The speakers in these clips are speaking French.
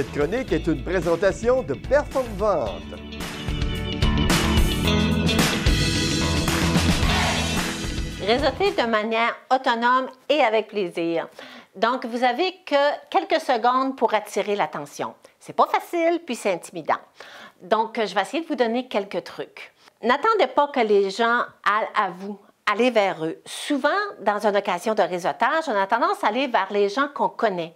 Cette chronique est une présentation de Performvente. Réseauter de manière autonome et avec plaisir. Donc, vous avez que quelques secondes pour attirer l'attention. C'est pas facile, puis c'est intimidant. Donc, je vais essayer de vous donner quelques trucs. N'attendez pas que les gens aillent à vous, allez vers eux. Souvent, dans une occasion de réseautage, on a tendance à aller vers les gens qu'on connaît.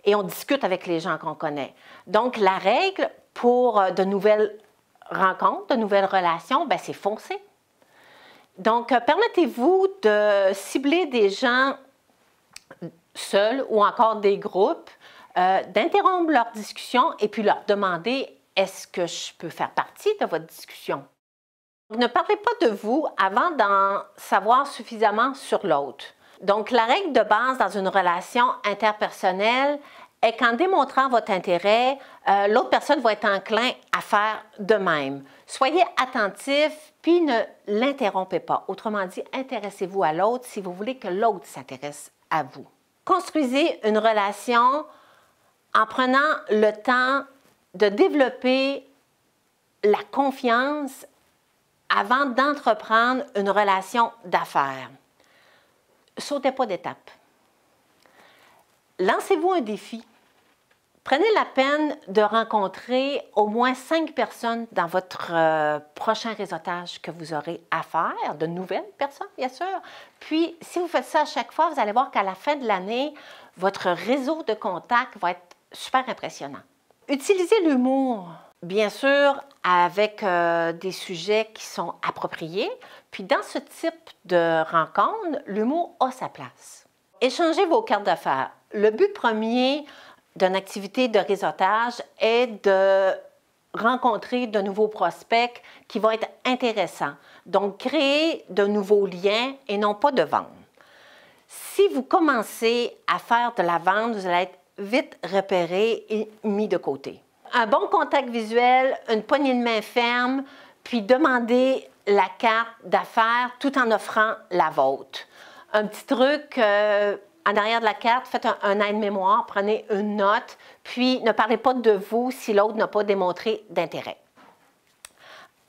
Et on discute avec les gens qu'on connaît. Donc, la règle pour de nouvelles rencontres, de nouvelles relations, c'est foncer. Donc, permettez-vous de cibler des gens seuls ou encore des groupes, d'interrompre leur discussion et puis leur demander « Est-ce que je peux faire partie de votre discussion? » Ne parlez pas de vous avant d'en savoir suffisamment sur l'autre. Donc, la règle de base dans une relation interpersonnelle est qu'en démontrant votre intérêt, l'autre personne va être enclin à faire de même. Soyez attentif, puis ne l'interrompez pas. Autrement dit, intéressez-vous à l'autre si vous voulez que l'autre s'intéresse à vous. Construisez une relation en prenant le temps de développer la confiance avant d'entreprendre une relation d'affaires. Sautez pas d'étape. Lancez-vous un défi. Prenez la peine de rencontrer au moins 5 personnes dans votre prochain réseautage que vous aurez à faire, de nouvelles personnes, bien sûr. Puis, si vous faites ça à chaque fois, vous allez voir qu'à la fin de l'année, votre réseau de contacts va être super impressionnant. Utilisez l'humour, bien sûr, avec des sujets qui sont appropriés. Puis, dans ce type de rencontre, l'humour a sa place. Échangez vos cartes d'affaires. Le but premier d'une activité de réseautage est de rencontrer de nouveaux prospects qui vont être intéressants. Donc, créer de nouveaux liens et non pas de vendre. Si vous commencez à faire de la vente, vous allez être vite repéré et mis de côté. Un bon contact visuel, une poignée de main ferme, puis demandez la carte d'affaires tout en offrant la vôtre. Un petit truc, en arrière de la carte, faites un aide-mémoire, prenez une note, puis ne parlez pas de vous si l'autre n'a pas démontré d'intérêt.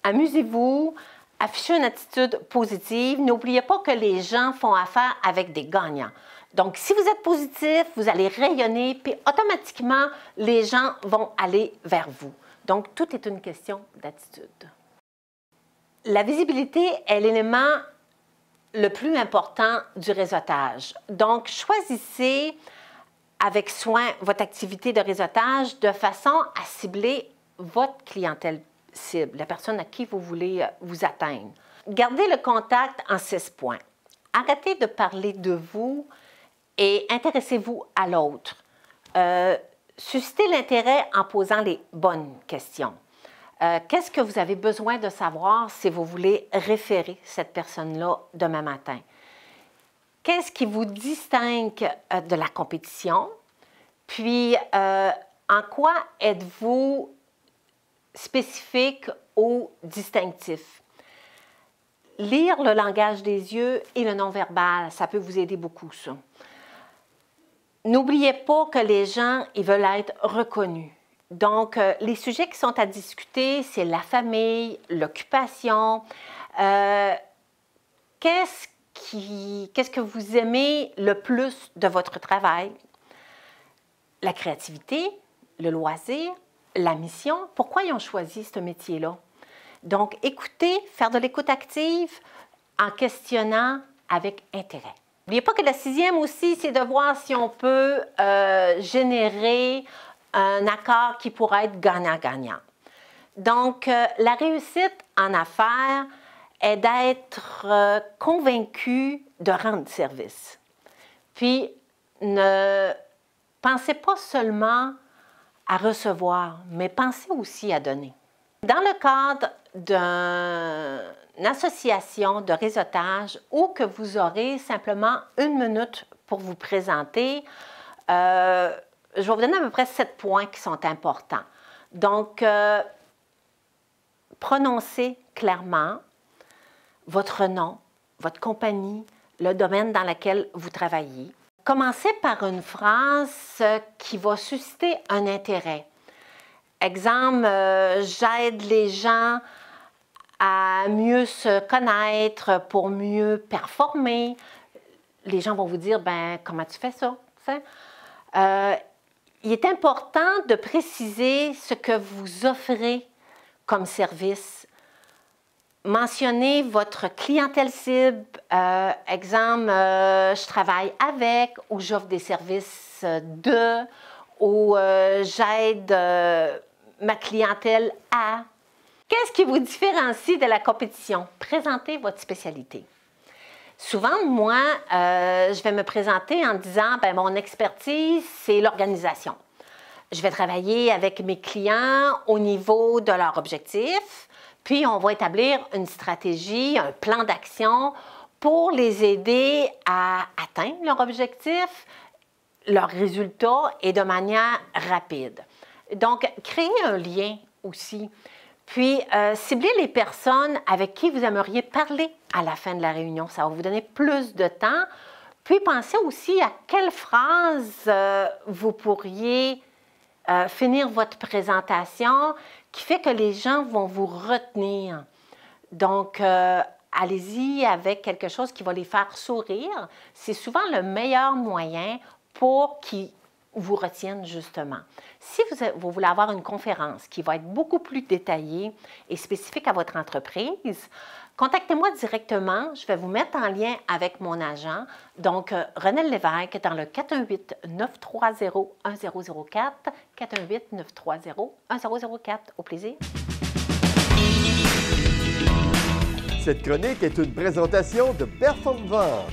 Amusez-vous, affichez une attitude positive. N'oubliez pas que les gens font affaire avec des gagnants. Donc, si vous êtes positif, vous allez rayonner, puis automatiquement, les gens vont aller vers vous. Donc, tout est une question d'attitude. La visibilité est l'élément le plus important du réseautage. Donc, choisissez avec soin votre activité de réseautage de façon à cibler votre clientèle cible, la personne à qui vous voulez vous atteindre. Gardez le contact en 6 points. Arrêtez de parler de vous et intéressez-vous à l'autre. Suscitez l'intérêt en posant les bonnes questions. Qu'est-ce que vous avez besoin de savoir si vous voulez référer cette personne-là demain matin? Qu'est-ce qui vous distingue de la compétition? Puis, en quoi êtes-vous spécifique ou distinctif? Lire le langage des yeux et le non-verbal, ça peut vous aider beaucoup, ça. N'oubliez pas que les gens, ils veulent être reconnus. Donc, les sujets qui sont à discuter, c'est la famille, l'occupation. Qu'est-ce que vous aimez le plus de votre travail? La créativité, le loisir, la mission. Pourquoi ils ont choisi ce métier-là? Donc, écoutez, faire de l'écoute active en questionnant avec intérêt. N'oubliez pas que la 6e aussi, c'est de voir si on peut générer un accord qui pourrait être gagnant-gagnant. Donc, la réussite en affaires est d'être convaincu de rendre service. Puis, ne pensez pas seulement à recevoir, mais pensez aussi à donner. Dans le cadre d'une association de réseautage où que vous aurez simplement 1 minute pour vous présenter, je vais vous donner à peu près 7 points qui sont importants. Donc, prononcez clairement votre nom, votre compagnie, le domaine dans lequel vous travaillez. Commencez par une phrase qui va susciter un intérêt. Exemple, j'aide les gens à mieux se connaître pour mieux performer. Les gens vont vous dire, ben comment tu fais ça? Il est important de préciser ce que vous offrez comme service. Mentionnez votre clientèle cible, exemple, je travaille avec, ou j'offre des services de, ou j'aide ma clientèle à. Qu'est-ce qui vous différencie de la compétition? Présentez votre spécialité. Souvent, moi, je vais me présenter en disant, ben, mon expertise, c'est l'organisation. Je vais travailler avec mes clients au niveau de leurs objectifs, puis on va établir une stratégie, un plan d'action pour les aider à atteindre leur objectif, leurs résultats et de manière rapide. Donc, créez un lien aussi. Puis, ciblez les personnes avec qui vous aimeriez parler à la fin de la réunion. Ça va vous donner plus de temps. Puis, pensez aussi à quelle phrase vous pourriez finir votre présentation qui fait que les gens vont vous retenir. Donc, allez-y avec quelque chose qui va les faire sourire. C'est souvent le meilleur moyen pour qu'ils vous retiennent justement. Si vous voulez avoir une conférence qui va être beaucoup plus détaillée et spécifique à votre entreprise, contactez-moi directement. Je vais vous mettre en lien avec mon agent. Donc, Renelle Lévesque dans le 418-930-1004, 418-930-1004. Au plaisir. Cette chronique est une présentation de Performvente.